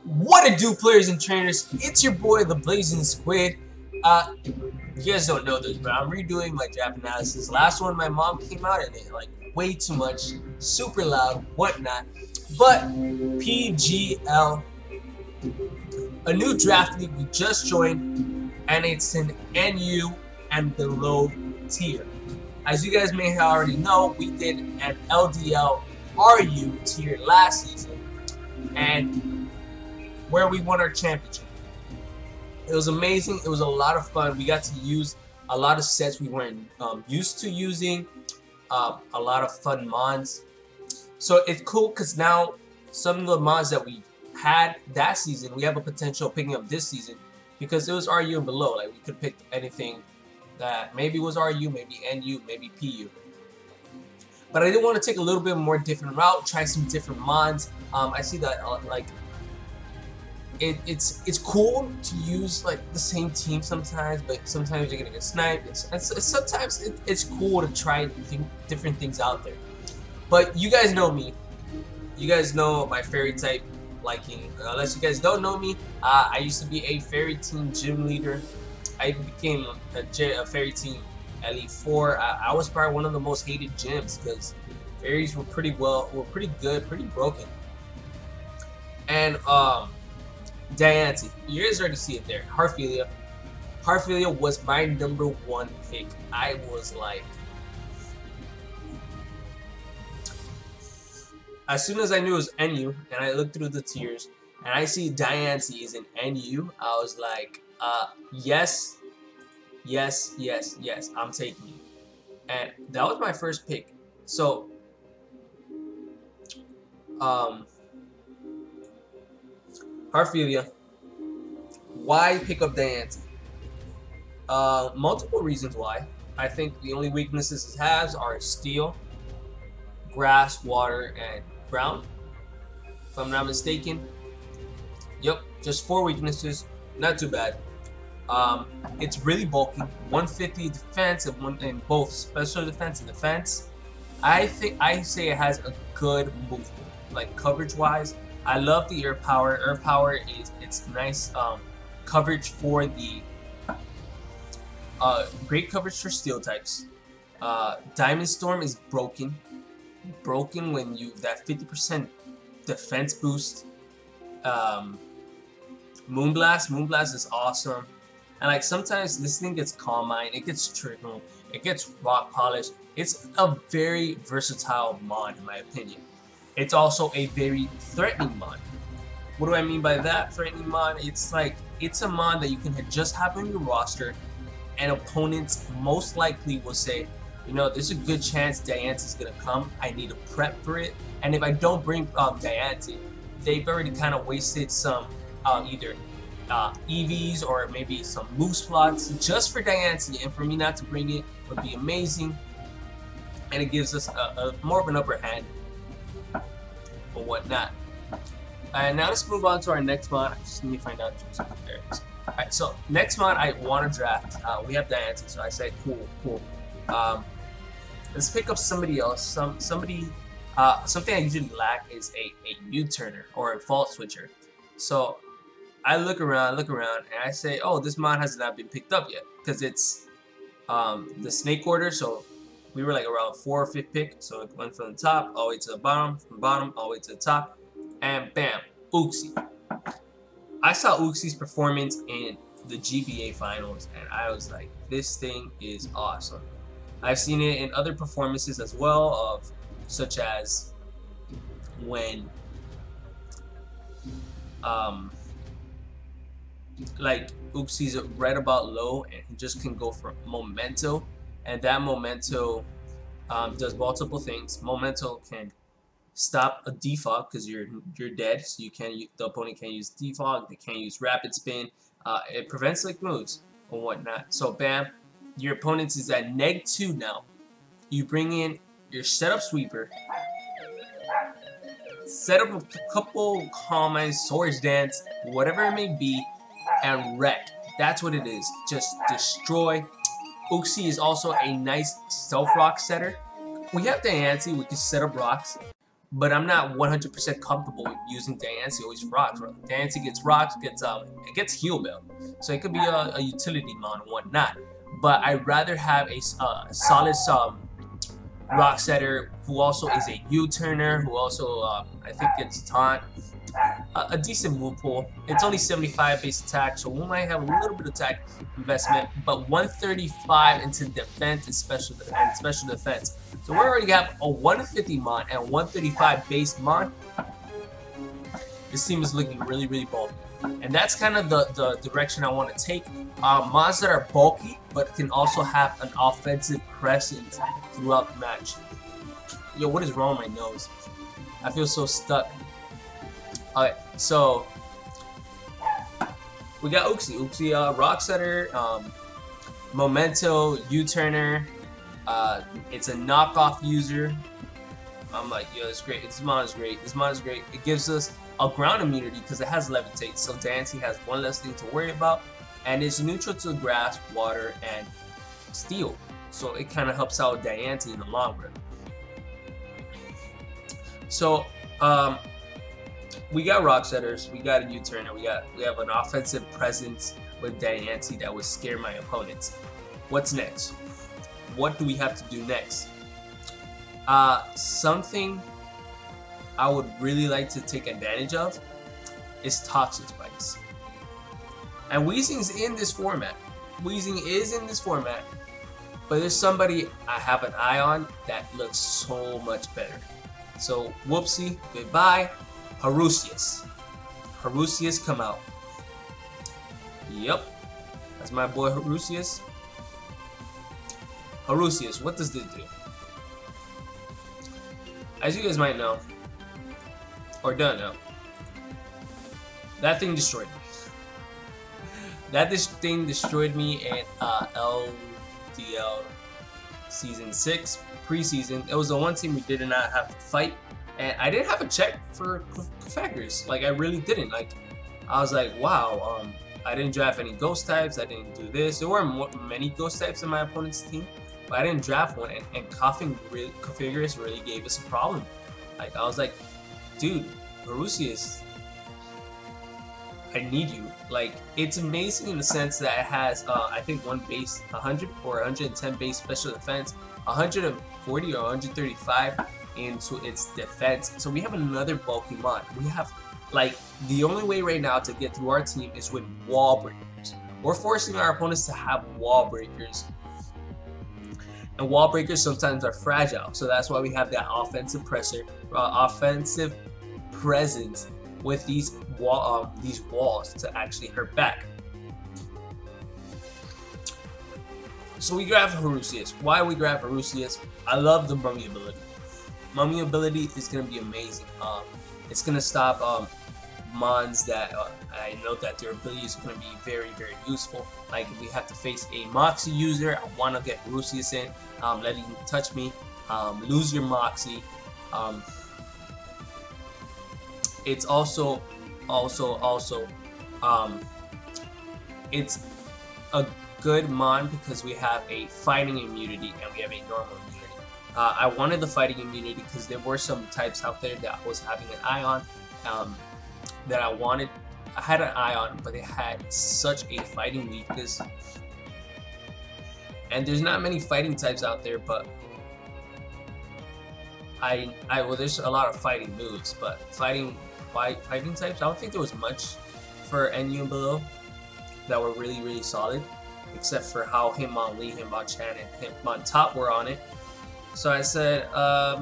What it do, players and trainers? It's your boy, the Blazin Squid. You guys don't know this, but I'm redoing my draft analysis. Last one, my mom came out in it, like way too much, super loud, whatnot. But PGL, a new draft league we just joined, and it's an NU and below tier. As you guys may already know, we did an LDL RU tier last season, and where we won our championship. It was amazing. It was a lot of fun. We got to use a lot of sets we weren't used to using, a lot of fun mods. So it's cool because now some of the mods that we had that season, we have a potential of picking up this season because it was RU and below. Like, we could pick anything that maybe was RU, maybe NU, maybe PU. But I did want to take a little bit more different route, try some different mods. I see that like it's cool to use like the same team sometimes, but sometimes you're gonna get sniped. Sometimes it's cool to try different things out there. But you guys know me. You guys know my fairy type liking. Unless you guys don't know me, I used to be a fairy team gym leader. I became a fairy team Elite 4. I was probably one of the most hated gyms because fairies were pretty good, pretty broken. And Diancie, you guys already see it there. Harphelia was my #1 pick. I was like, as soon as I knew it was NU, and I looked through the tiers, and I see Diancie is an NU, I was like, yes, yes, yes, yes, I'm taking you. And that was my first pick. So, Harphelia, why pick up Diancie? Multiple reasons why. I think the only weaknesses it has are steel, grass, water, and ground. If I'm not mistaken. Yep, just 4 weaknesses. Not too bad. It's really bulky. 150 defense and both special defense and defense. I say it has a good movement, like coverage wise. I love the air power. Air power it's nice coverage for the great coverage for steel types. Diamond Storm is broken when you that 50% defense boost. Moonblast is awesome. And like sometimes this thing gets Calm Mind, it gets Trickle, it gets Rock Polish. It's a very versatile mod in my opinion. It's also a very threatening mod. What do I mean by that? Threatening mod, it's like, it's a mod that you can just have on your roster, and opponents most likely will say, you know, there's a good chance Diancie's gonna come. I need to prep for it. And if I don't bring Diancie, they've already kind of wasted some either EVs or maybe some move slots just for Diancie, and for me not to bring it would be amazing. And it gives us a more of an upper hand or whatnot. And now let's move on to our next mod. I just need to find out. There it is. Alright, so next mod I want to draft. We have Diancie, so I said cool. Let's pick up somebody else. Something I usually lack is a U-turner or a fault switcher. So I look around, and I say, oh, this mod has not been picked up yet because it's the snake order. So we were like around 4th or 5th pick. So it went from the top all the way to the bottom, from bottom all the way to the top, and bam, Uxie. I saw Uxie's performance in the GBA finals, and I was like, this thing is awesome. I've seen it in other performances as well, such as when like Uxie's right about low, and he just can go for Memento, and that Memento does multiple things. Memento can stop a defog because you're dead, so the opponent can't use defog, they can't use rapid spin. It prevents like moves and whatnot. So bam, your opponent is at -2 now. You bring in your setup sweeper, set up a couple Calm Mind, Swords Dance, whatever it may be, and wreck. That's what it is. Just destroy. Uxie is also a nice self rock setter. We have Diancie, we can set up rocks, but I'm not 100% comfortable with using Diancie always for rocks. Diancie gets rocks, it gets heal bell, so it could be a utility mon and whatnot. But I'd rather have a solid rock setter who also is a U-turner, who also I think gets taunt. A decent move pool. It's only 75 base attack, so we might have a little bit of attack investment, but 135 into defense and special defense. So we already have a 150 mon and 135 base mon. This team is looking really, really bulky, and that's kind of the direction I want to take. Mons that are bulky, but can also have an offensive presence throughout the match. Yo, what is wrong with my nose? I feel so stuck. Alright, so we got Uxie. Uxie, rock setter, Memento, U-turner. It's a knockoff user. I'm like, yo, it's great. This mon is great. This mon is great. It gives us a ground immunity because it has levitate, so Diancie has one less thing to worry about, and it's neutral to grass, water, and steel. So it kind of helps out Diancie in the long run. So, we got rock setters, we got a U-turner, we have an offensive presence with Diancie that would scare my opponents. What's next? What do we have to do next? Something I would really like to take advantage of is Toxic Spikes. And Weezing's in this format. Weezing is in this format, but there's somebody I have an eye on that looks so much better. So whoopsie, goodbye. Harusius. Harusius come out. Yep. That's my boy Harusius. Harusius, what does this do? As you guys might know, or don't know, that thing destroyed me. That thing destroyed me in LDL Season 6 preseason. It was the one team we did not have to fight. And I didn't have a check for Clefagers. Like, I really didn't. Like, I was like, wow, I didn't draft any ghost types. I didn't do this. There weren't many ghost types in my opponent's team, but I didn't draft one. And Clefagers really gave us a problem. Like, I was like, dude, Harusius, I need you. Like, it's amazing in the sense that it has, I think, one base, 100 or 110 base special defense, 140 or 135 into its defense. So we have another bulky mod. We have, like, the only way right now to get through our team is with wall breakers. We're forcing our opponents to have wall breakers, and wall breakers sometimes are fragile. So that's why we have that offensive presence with these walls to actually hurt back. So we grab Harusius. Why we grab Harusius? I love the mummy ability. Mummy ability is going to be amazing. It's going to stop mons that I know that their ability is going to be very, very useful. Like, if we have to face a Moxie user, I want to get Harusius in, let him touch me, lose your Moxie. It's also it's a good mon because we have a fighting immunity and we have a normal immunity. I wanted the fighting immunity because there were some types out there that I was having an eye on, that I had an eye on, but they had such a fighting weakness. And there's not many fighting types out there, but well, there's a lot of fighting moves, but fighting types, I don't think there was much for NU and below that were really, really solid, except for how Hitmonlee, Hitmonchan, and Hitmontop were on it. So I said,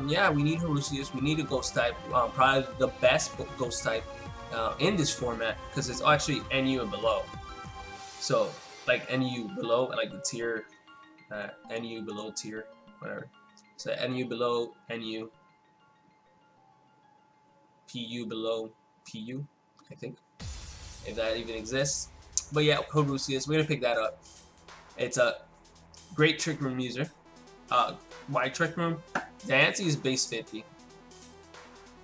yeah, we need Harusius, we need a ghost type, probably the best ghost type in this format, because it's actually NU and below. So, like, NU below, like the tier, NU below tier, whatever. So NU below NU, PU below PU, I think, if that even exists. But yeah, Harusius, we're gonna pick that up. It's a great Trick Room user. Why Trick Room? Diancie is base 50.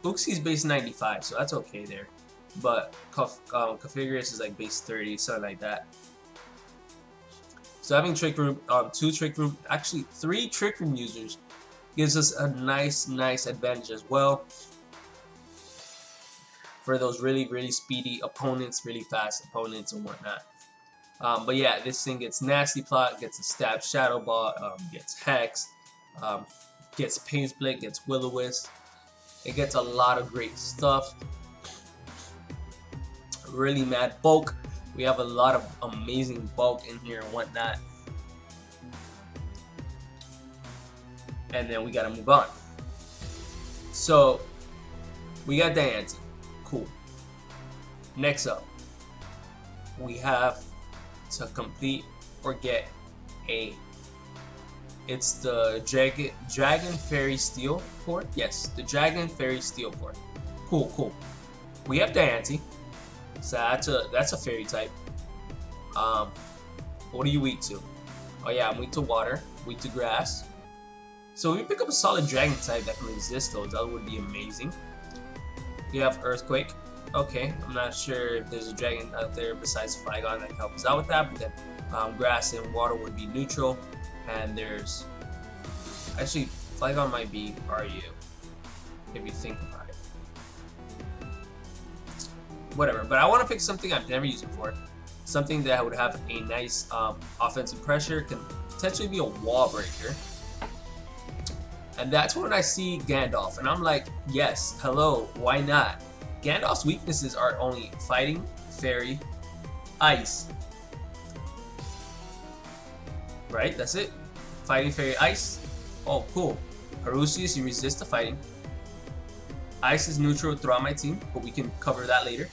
Uxie's base 95, so that's okay there. But Clefagers is like base 30, something like that. So having Trick Room, 2 Trick Room, actually 3 Trick Room users gives us a nice advantage as well. for those really speedy opponents, really fast opponents and whatnot. But yeah, this thing gets Nasty Plot, gets a Stab Shadow Ball, gets Hex, gets Pain Split, gets Will-O-Wisp. It gets a lot of great stuff. Really mad bulk. We have a lot of amazing bulk in here and whatnot. And then we gotta move on. So we got Diancie. Cool. Next up, we have to complete or get it's the Dragon Fairy Steel Core. Yes, the Dragon Fairy Steel Core. Cool. We have Diancie. So that's a fairy type. What are you weak to? Oh yeah, I'm weak to water, weak to grass. So if we pick up a solid dragon type that can resist those, that would be amazing. We have Earthquake. Okay, I'm not sure if there's a dragon out there besides Flygon that can help us out with that, but then grass and water would be neutral. And there's actually Flygon might be RU if you think about it. Whatever, but I want to pick something I've never used before, something that would have a nice offensive pressure, can potentially be a wall breaker. And that's when I see Gandalf, and I'm like, yes, hello, why not? Gandalf's weaknesses are only fighting, fairy, ice. Right, that's it. Fighting, fairy, ice. Oh, cool. Harusius, you resist the fighting. Ice is neutral throughout my team, but we can cover that later.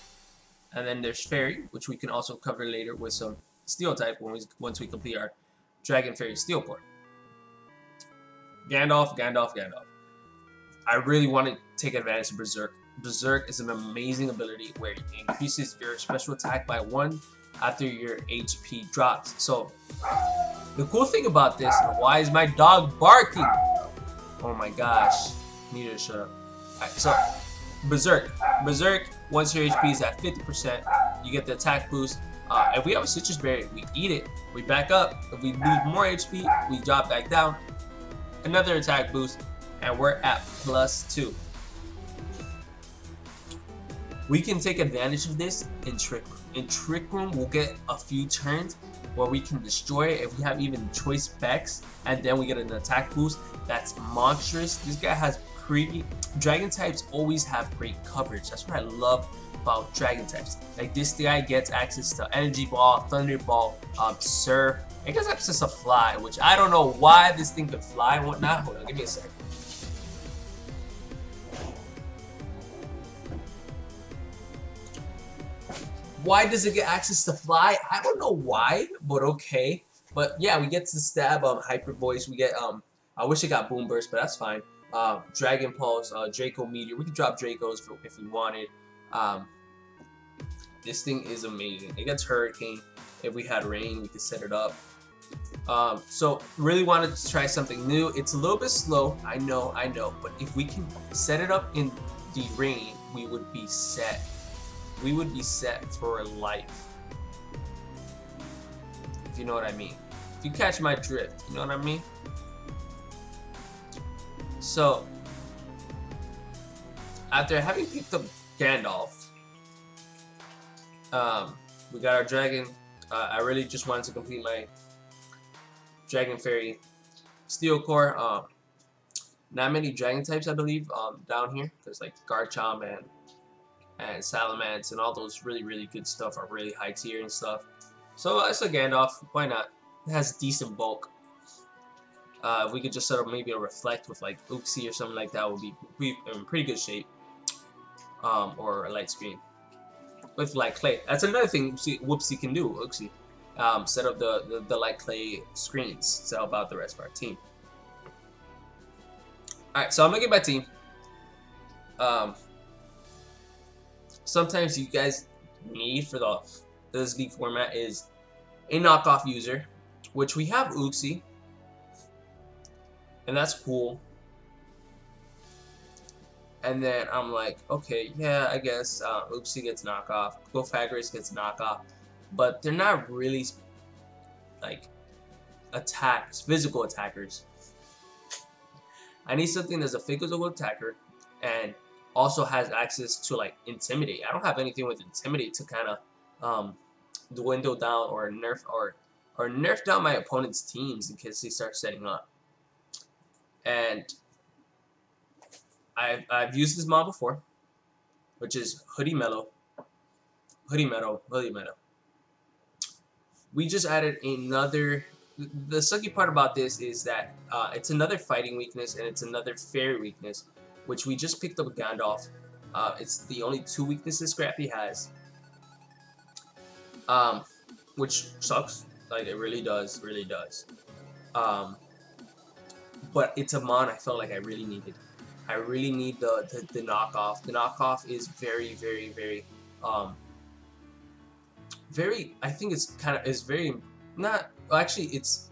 And then there's fairy, which we can also cover later with some steel type once we complete our Dragon Fairy Steel Core. Gandalf. I really want to take advantage of Berserk. Berserk is an amazing ability where it increases your special attack by 1 after your HP drops. So the cool thing about this, why is my dog barking? Oh my gosh, need to shut up. Alright, so Berserk, once your HP is at 50%, you get the attack boost. If we have a citrus berry, we eat it, we back up. If we lose more HP, we drop back down. Another attack boost, and we're at +2. We can take advantage of this in Trick Room. In Trick Room, we'll get a few turns where we can destroy it if we have even choice specs, and then we get an attack boost that's monstrous. This guy has dragon types always have great coverage. That's what I love about dragon types. Like this guy gets access to Energy Ball, Thunder Ball, Surf. It gets access to Fly, which I don't know why this thing could fly and whatnot. Hold on, give me a second. Why does it get access to Fly? I don't know why, but okay. But yeah, we get to stab Hyper Voice. We get I wish it got Boom Burst, but that's fine. Dragon Pulse, Draco Meteor. We could drop Dracos if we wanted. This thing is amazing. It gets Hurricane. If we had rain, we could set it up. So really wanted to try something new. It's a little bit slow, I know, but if we can set it up in the rain, we would be set. We would be set for life. If you know what I mean. If you catch my drift, you know what I mean? So, after having picked up Gandalf, we got our dragon. I really just wanted to complete my Dragon Fairy Steel Core. Not many dragon types, I believe, down here. There's like Garchomp and Salamence and all those really good stuff are really high tier and stuff. So it's a Gandalf. Why not? It has decent bulk. If we could just set up maybe a Reflect with like Uxie or something like that, would be in pretty good shape. Or a Light Screen with Light Clay. That's another thing Whoopsie can do. Uxie. Set up the Light Clay screens to help out the rest of our team. Alright, so I'm looking at my team. Sometimes you guys need for this league format is a knockoff user, which we have Uxie, and that's cool. And then I'm like, okay, yeah, I guess Uxie gets knockoff, Gofagris gets knockoff, but they're not really like physical attackers. I need something that's a physical attacker and also has access to like Intimidate. I don't have anything with Intimidate to kind of dwindle down or nerf down my opponent's teams in case they start setting up. And I've used this mod before, which is Hoodie Mellow. We just added another. The sucky part about this is that it's another fighting weakness and it's another fairy weakness, which we just picked up with Gandalf. It's the only 2 weaknesses Scrappy has, which sucks. Like, it really does, but it's a mod I felt like I really needed. I really need the knockoff. The knockoff is very, I think it's very, not, well, actually it's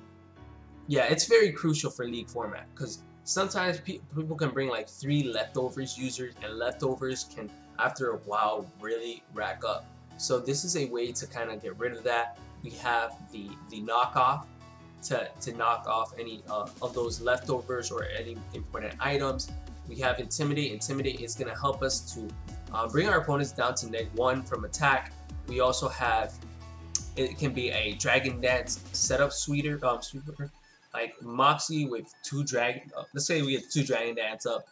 very crucial for League format, because sometimes people can bring like 3 leftovers users, and leftovers can after a while really rack up. So this is a way to kind of get rid of that. We have the knockoff to knock off any of those leftovers or any important items. We have Intimidate. Intimidate is going to help us to bring our opponents down to -1 from attack. We also have, it can be a Dragon Dance setup sweeper, like Moxie with 2 dragon. Let's say we get 2 Dragon Dance up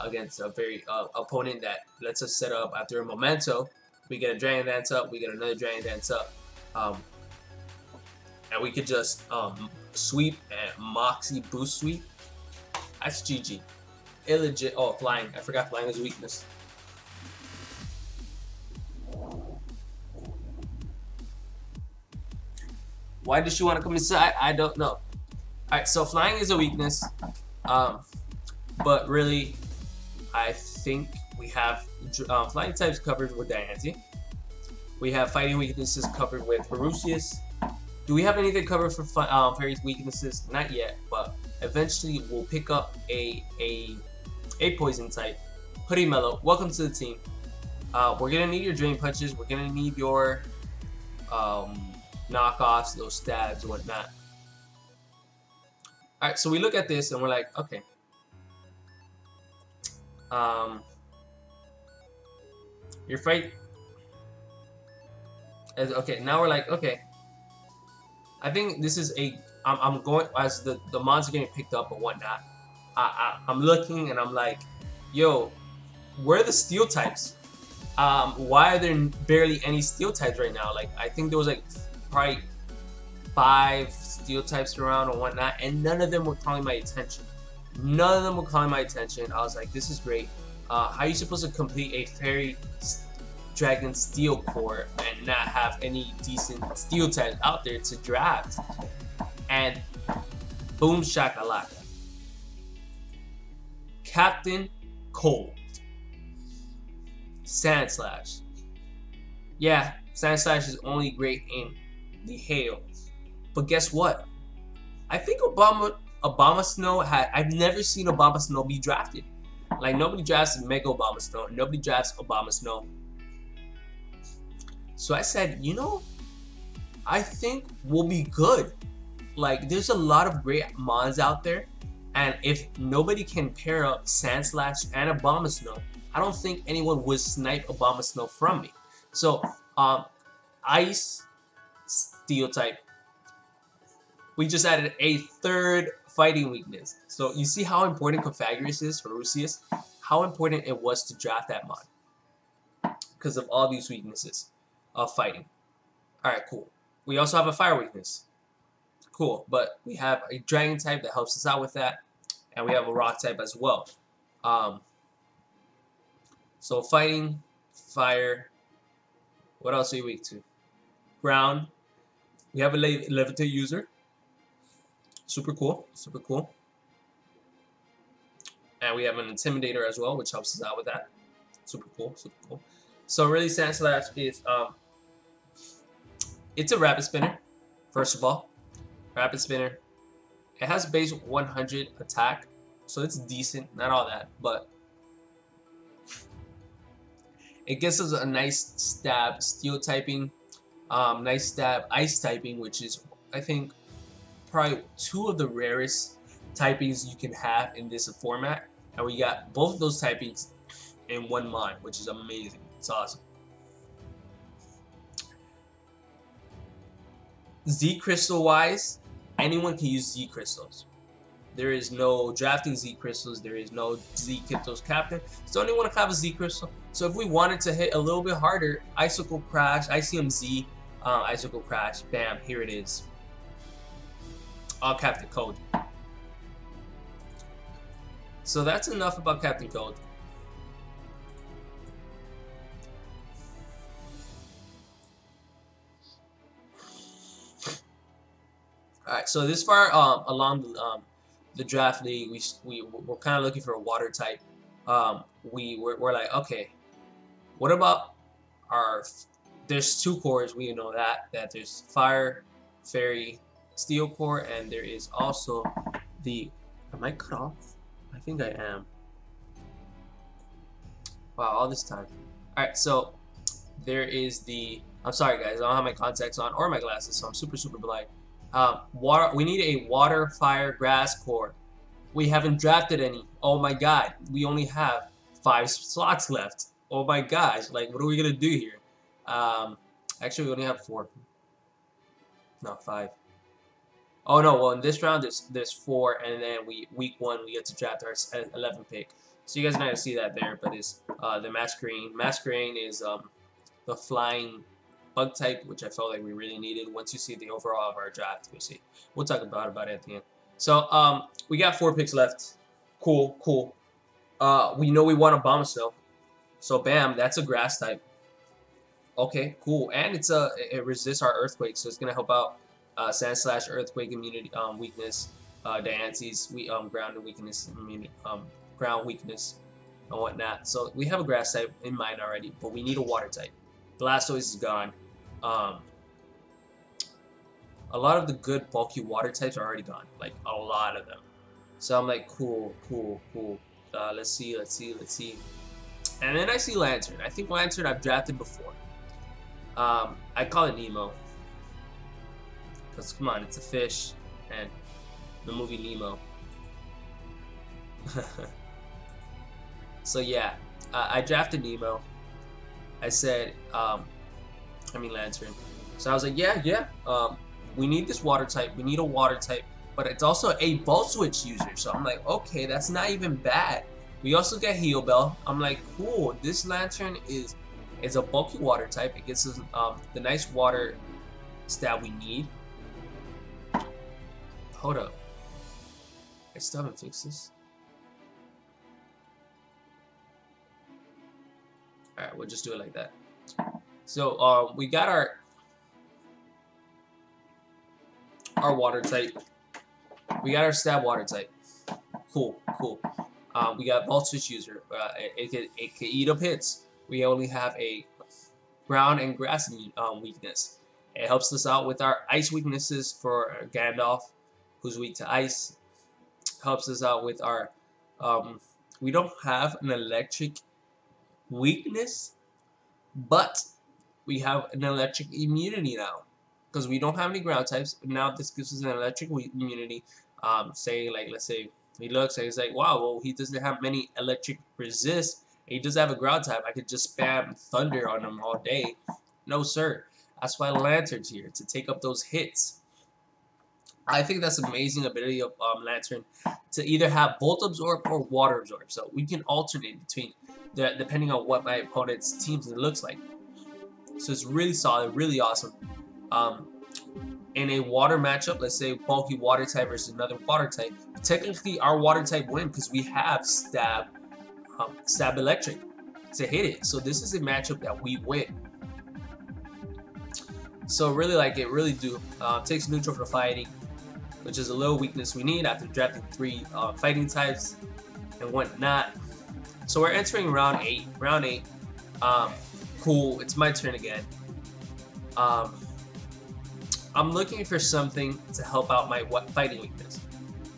against a very opponent that lets us set up after a Memento. We get a Dragon Dance up, we get another Dragon Dance up, and we could just sweep and Moxie boost sweep. That's GG. Illegit. Oh, flying. I forgot flying is a weakness. Why does she want to come inside? I don't know. Alright, so flying is a weakness. But really, I think we have flying types covered with Diancie. We have fighting weaknesses covered with Horusius. Do we have anything covered for fairy weaknesses? Not yet, but eventually we'll pick up a poison type. Hoodie Mellow, welcome to the team. We're gonna need your drain punches. We're gonna need your knockoffs, those stabs and whatnot. Alright, so we look at this and we're like, okay. Your fight is okay. Now we're like, okay. I think this is a. I'm going as the mods are getting picked up and whatnot. I'm looking and I'm like, yo, where are the steel types? Why are there barely any steel types right now? Like, I think there was like probably 5 steel types around and whatnot, and none of them were calling my attention. None of them were calling my attention. I was like, this is great. How are you supposed to complete a fairy dragon steel core and not have any decent steel types out there to draft? And boom shakalaka. Captain Cold. Sand Slash. Yeah, Sand Slash is only great in the hail. But guess what? I think Obama Snow I've never seen Obama Snow be drafted. Like, nobody drafts Mega Obama Snow. Nobody drafts Obama Snow. So I said, you know, I think we'll be good. Like, there's a lot of great mods out there, and if nobody can pair up Sand Slash and Obama Snow, I don't think anyone would snipe Obama Snow from me. So, Ice, Steel type. We just added a 3rd fighting weakness. So you see how important Confagrius is for Horusius? How important it was to draft that mod. Because of all these weaknesses of fighting. Alright, cool. We also have a fire weakness. Cool, but we have a dragon type that helps us out with that. And we have a rock type as well. So fighting, fire. What else are you weak to? Ground. We have a levitate user. Super cool, super cool. And we have an intimidator as well, which helps us out with that. Super cool, super cool. So really, Sand Slash is it's a rapid spinner. First of all, rapid spinner. It has base 100 attack, so it's decent. Not all that, but it gives us a nice stab, steel typing, nice stab, ice typing, which is, I think, probably 2 of the rarest typings you can have in this format. And we got both of those typings in one mod, which is amazing. It's awesome. Z crystal wise, anyone can use Z crystals. There is no drafting Z crystals. There is no Z crystals captain. So anyone can have a Z crystal. So if we wanted to hit a little bit harder, Icicle Crash, ICMZ, Icicle Crash, bam, here it is. All Captain Code. So that's enough about Captain Code. All right, so this far along the draft league, we're kind of looking for a water type. We're like, okay, what about our? There's 2 cores. We know that there's Fire, Fairy, Steel core, and there is also the. Am I cut off? I think I am. Wow, all this time. All right, so there is the. I'm sorry, guys. I don't have my contacts on or my glasses, so I'm super blind. Water. We need a water, fire, grass core. We haven't drafted any. Oh my god. We only have 5 slots left. Oh my gosh. Like, what are we gonna do here? Actually, we only have 4. No, 5. Oh no. Well, in this round, there's 4, and then week 1 we get to draft our 11th pick. So you guys are not gonna see that there, but it's the Masquerain. Masquerain is the flying bug type, which I felt like we really needed. Once you see the overall of our draft, you'll see. We'll talk about it at the end. So we got 4 picks left. Cool. We know we want a Bombshell. So bam, that's a grass type. Okay, cool. And it resists our earthquake, so it's gonna help out Sand Slash, earthquake immunity, weakness, Diance's ground weakness, ground weakness, and whatnot. So we have a grass type in mind already, but we need a water type. Blastoise is gone. A lot of the good bulky water types are already gone, like a lot of them. So I'm like, cool. Let's see. And then I see Lantern. I think Lantern I've drafted before. I call it Nemo. Because come on, it's a fish, and the movie Nemo. So yeah, I drafted Nemo. I said, Lantern. So I was like, yeah. We need this water type. We need a water type, but it's also a Volt Switch user. So I'm like, okay, that's not even bad. We also get Heal Bell. I'm like, cool. This Lantern is a bulky water type. It gets us the nice water stat we need. Hold up. I still haven't fixed this. Alright, we'll just do it like that. So we got our water type. We got our stab water type. Cool. We got Volt Switch user. It can eat up hits. We only have a ground and grass weakness. It helps us out with our ice weaknesses for Gandalf, who's weak to ice. Helps us out with our we don't have an electric weakness, but we have an electric immunity now because we don't have any ground types. Now this gives us an electric immunity. Say, like, let's say he looks and he's like, wow, well, he doesn't have many electric resist. He does have a ground type. I could just spam thunder on him all day. No sir. That's why Lantern's here, to take up those hits. I think that's an amazing ability of Lantern, to either have Volt Absorb or Water Absorb. So we can alternate between depending on what my opponent's teams looks like. So it's really solid, really awesome. In a water matchup, let's say bulky water type versus another water type, technically our water type win because we have stab electric to hit it. So this is a matchup that we win. So really like it, really do. Takes neutral for fighting, which is a little weakness we need after drafting 3 fighting types and whatnot. So we're entering round 8. Round 8. Cool. It's my turn again. I'm looking for something to help out my fighting weakness.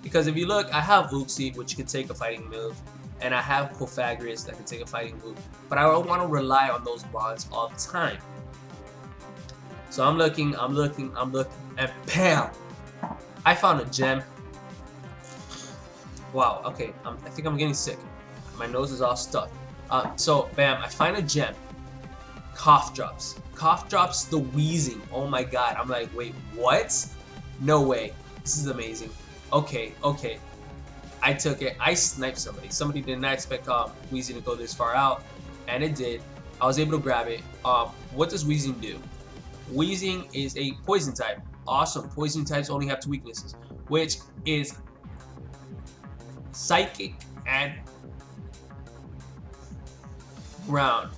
Because if you look, I have Uxie, which can take a fighting move, and I have Pythagoras that can take a fighting move. But I don't want to rely on those bonds all the time. So I'm looking, and bam! I found a gem. Wow, okay, I think I'm getting sick. My nose is all stuffed. So bam, I find a gem. Cough drops. Cough drops the wheezing. Oh my god. I'm like, wait, what? No way. This is amazing. Okay, okay. I took it. I sniped somebody. Somebody did not expect wheezing to go this far out, and it did. I was able to grab it. What does wheezing do? Wheezing is a poison type. Awesome. Poison types only have 2 weaknesses, which is psychic and ground.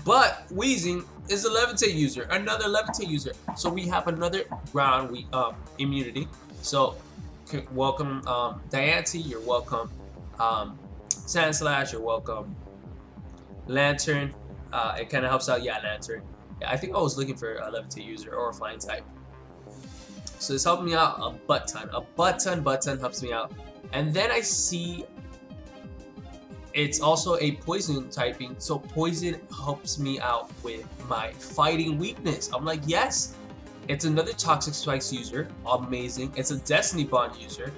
But wheezing is a levitate user, another levitate user. So we have another ground immunity. So welcome Diancie, you're welcome. Sand Slash, you're welcome. Lantern, it kind of helps out. Yeah, Lantern. Yeah, I think I was looking for a levitate user or a flying type. So this helped me out a butt ton. A butt ton helps me out. And then I see it's also a poison typing, so poison helps me out with my fighting weakness. I'm like, yes, it's another Toxic Spikes user, amazing. It's a Destiny Bond user,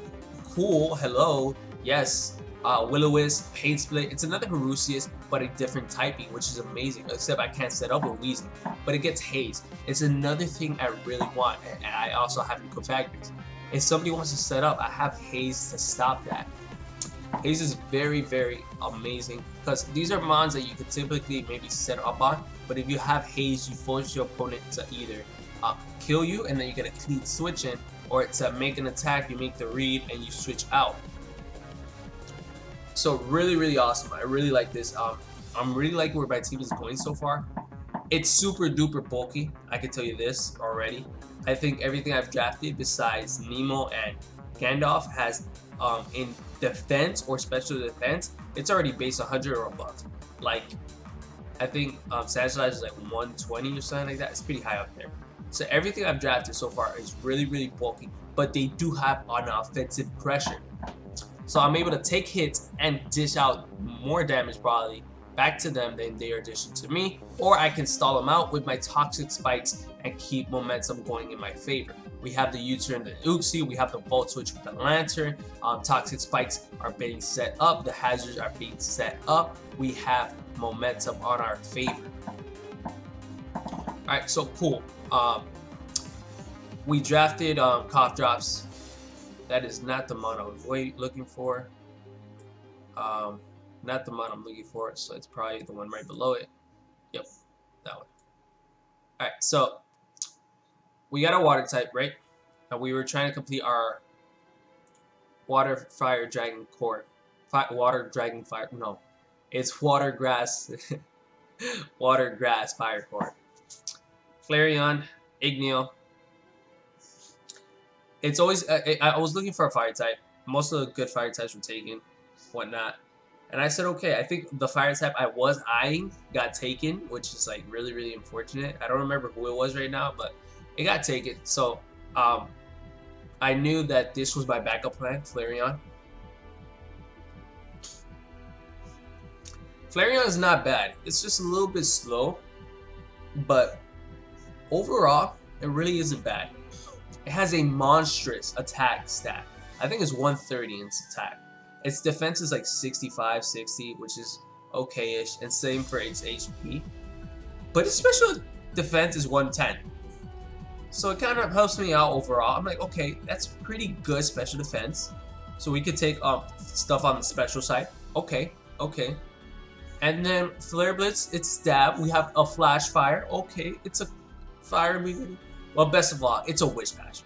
cool, hello, yes. Will-O-Wisp, Pain Split, it's another Harusius, but a different typing, which is amazing, except I can't set up with Wheezing, but it gets Haze. It's another thing I really want, and I also have Confagrics. If somebody wants to set up, I have Haze to stop that. Haze is very, very amazing because these are mons that you could typically maybe set up on, but if you have Haze, you force your opponent to either kill you and then you get a clean switch in, or to make an attack, you make the read and you switch out. So really, really awesome. I really like this. I'm really liking where my team is going so far. It's super duper bulky, I can tell you this already. I think everything I've drafted besides Nemo and Gandalf has in defense or special defense, it's already base 100 or above. Like, I think Sand Slash is like 120 or something like that. It's pretty high up there. So everything I've drafted so far is really, really bulky, but they do have an offensive pressure. So I'm able to take hits and dish out more damage probably back to them than they are dishing to me, or I can stall them out with my Toxic Spikes and keep momentum going in my favor. We have the U-turn, the Uxie, we have the Volt Switch with the Lantern, Toxic Spikes are being set up, the Hazards are being set up, we have momentum on our favor. Alright, so cool. We drafted Cough Drops. That is not the mon I was looking for. Not the mon I'm looking for, so it's probably the one right below it. Yep, that one. Alright, so we got a water type, right? And we were trying to complete our water, fire, dragon core. Water, dragon, fire. No, it's water, grass, water, grass, fire core. Flareon, Igneo. It's always, I was looking for a fire type. Most of the good fire types were taken, whatnot. And I said, okay, I think the fire type I was eyeing got taken, which is like really, really unfortunate. I don't remember who it was right now, but it got taken. So I knew that this was my backup plan, Flareon. Flareon is not bad. It's just a little bit slow, but overall, it really isn't bad. It has a monstrous attack stat. I think it's 130 in its attack. Its defense is like 65, 60, which is okay-ish, and same for its HP. But its special defense is 110. So it kind of helps me out overall. I'm like, okay, that's pretty good special defense. So we could take stuff on the special side. Okay, okay. And then Flare Blitz, it's stab. We have a Flash Fire. Okay, it's a fire immunity. Well, best of all, it's a Wish Passer.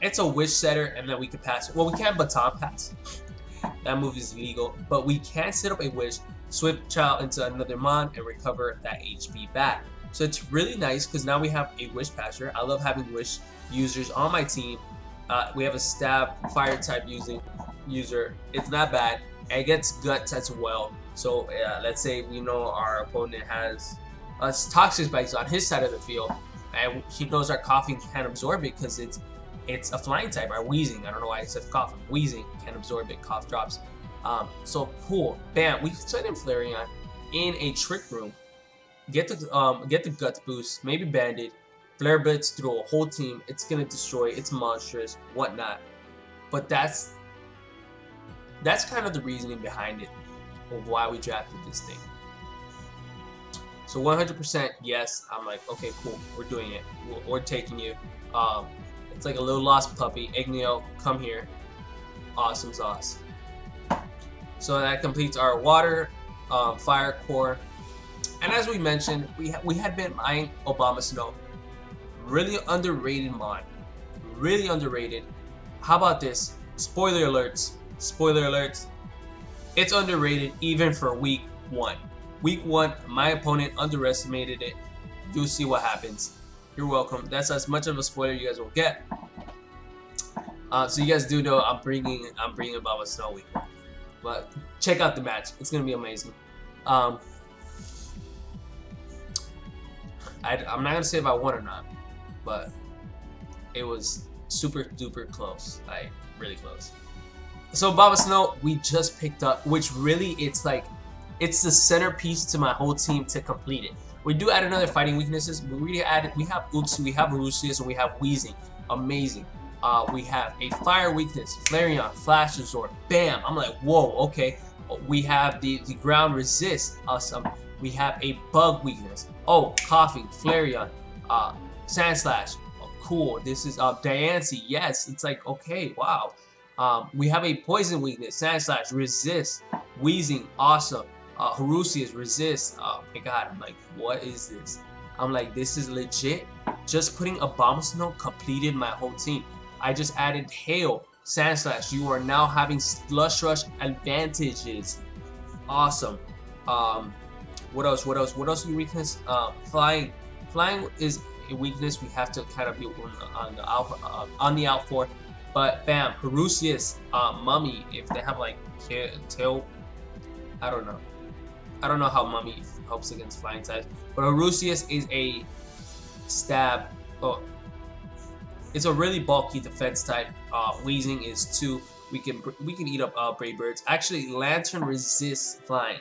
It's a Wish Setter, and then we can pass it. Well, we can't Baton Pass. That move is illegal. But we can set up a Wish, switch out into another mon, and recover that HP back. So it's really nice because now we have a Wish Passer. I love having Wish users on my team. We have a stab fire type user. It's not bad. And it gets guts as well. So let's say we know our opponent has Toxic Spikes on his side of the field, and he knows our coughing can absorb it because it's a flying type. Our wheezing, I don't know why it says coughing. Wheezing can absorb it. Cough drops. So cool. Bam. We can set in Flareon in a trick room. Get the guts boost. Maybe Bandit. Flare Blitz through a whole team. It's gonna destroy. It's monstrous. Whatnot. But that's kind of the reasoning behind it, of why we drafted this thing. So 100% yes. I'm like, okay, cool. We're doing it. We're taking you. It's like a little lost puppy. Igneo, come here. Awesome sauce. So that completes our water, fire core. And as we mentioned, we had been eyeing Obama Snow. Really underrated mod. Really underrated. How about this? Spoiler alerts. Spoiler alerts. It's underrated even for week 1. Week 1, my opponent underestimated it. You'll see what happens. You're welcome. That's as much of a spoiler you guys will get. So you guys do know I'm bringing Obama Snow week 1. But check out the match. It's gonna be amazing. I'm not gonna say if I won or not, but it was super duper close, like really close. So Obama Snow we just picked up, which really it's the centerpiece to my whole team to complete it. We do add another fighting weaknesses. We have Utsu, we have Rusius, and we have Wheezing. Amazing. We have a fire weakness, Flareon, Flash Resort, bam. I'm like, whoa, okay. We have the ground resist, awesome. We have a bug weakness. Oh, coughing, Flareon, Sand Slash, oh, cool. This is Diancie, yes. It's like, okay, wow. We have a poison weakness, Sand Slash, resist, Wheezing, awesome. Harusius, resist. Oh my god, I'm like, what is this? I'm like, this is legit. Just putting Obama Snow completed my whole team. I just added Hail, Sand Slash. You are now having Slush Rush advantages. Awesome. What else? What else? What else is weakness? Flying. Flying is a weakness we have to kind of be on the out for. But bam, Harusius, Mummy. If they have like tail, I don't know. I don't know how Mummy helps against flying types. But Harusius is a stab. Oh. It's a really bulky defense type. Wheezing is 2. We can eat up Brave Birds. Actually, Lantern resists flying.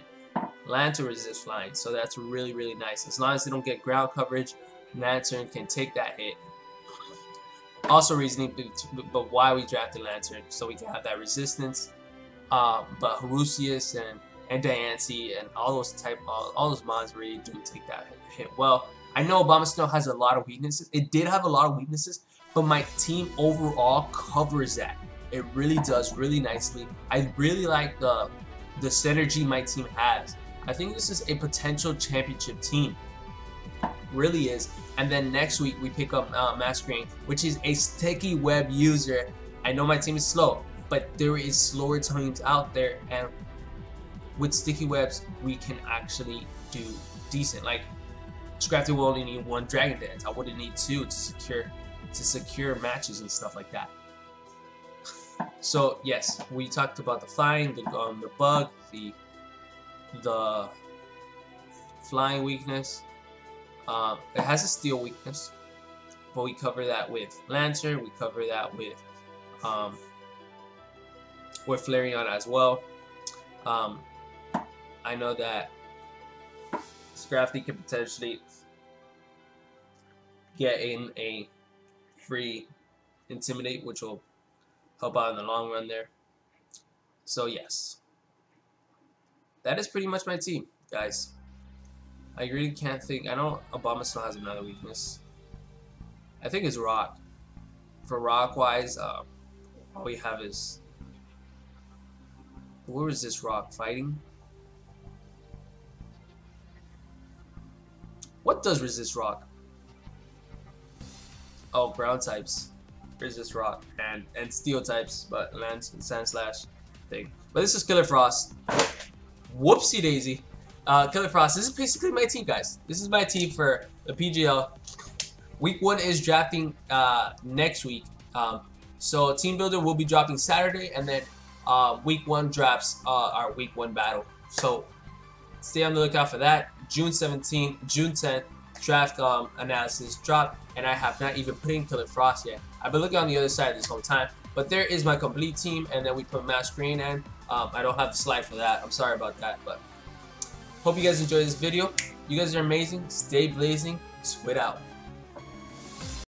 Lantern resists flying, so that's really really nice. As long as they don't get ground coverage, Lantern can take that hit. Also reasoning, but why we drafted Lantern, so we can have that resistance. But Harusius and Diancie and all those mons really do take that hit well. I know Obama Snow has a lot of weaknesses. It did have a lot of weaknesses, but my team overall covers that. It really does really nicely. I really like the synergy my team has. I think this is a potential championship team. Really is. And then next week we pick up Masquerade, which is a sticky web user. I know my team is slow, but there is slower teams out there, and with sticky webs we can actually do decent. Like Scrafty will only need 1 Dragon Dance. I wouldn't need 2 to secure matches and stuff like that. So yes, we talked about the flying, the bug, the flying weakness. It has a steel weakness, but we cover that with Lantern. We cover that with Flareon as well. I know that Scrafty can potentially get in a free Intimidate, which will help out in the long run there. So yes, that is pretty much my team, guys. I really can't think. I know Obama still has another weakness. I think it's Rock. For Rock wise, all we have is, where is this Rock fighting? What does resist Rock? Oh, ground types resist Rock and steel types, but Lance and Sand Slash thing. But this is Killer Frost. Whoopsie daisy. Killer Frost. This is basically my team, guys. This is my team for the PGL. Week 1 is drafting next week. So Team Builder will be dropping Saturday, and then Week 1 drops our Week 1 battle. So stay on the lookout for that. June 17th, June 10th, draft analysis drop, and I have not even put in Killer Frost yet. I've been looking on the other side this whole time, but there is my complete team, and then we put Masquerade in. I don't have the slide for that. I'm sorry about that, but hope you guys enjoyed this video. You guys are amazing. Stay blazing. Squid out.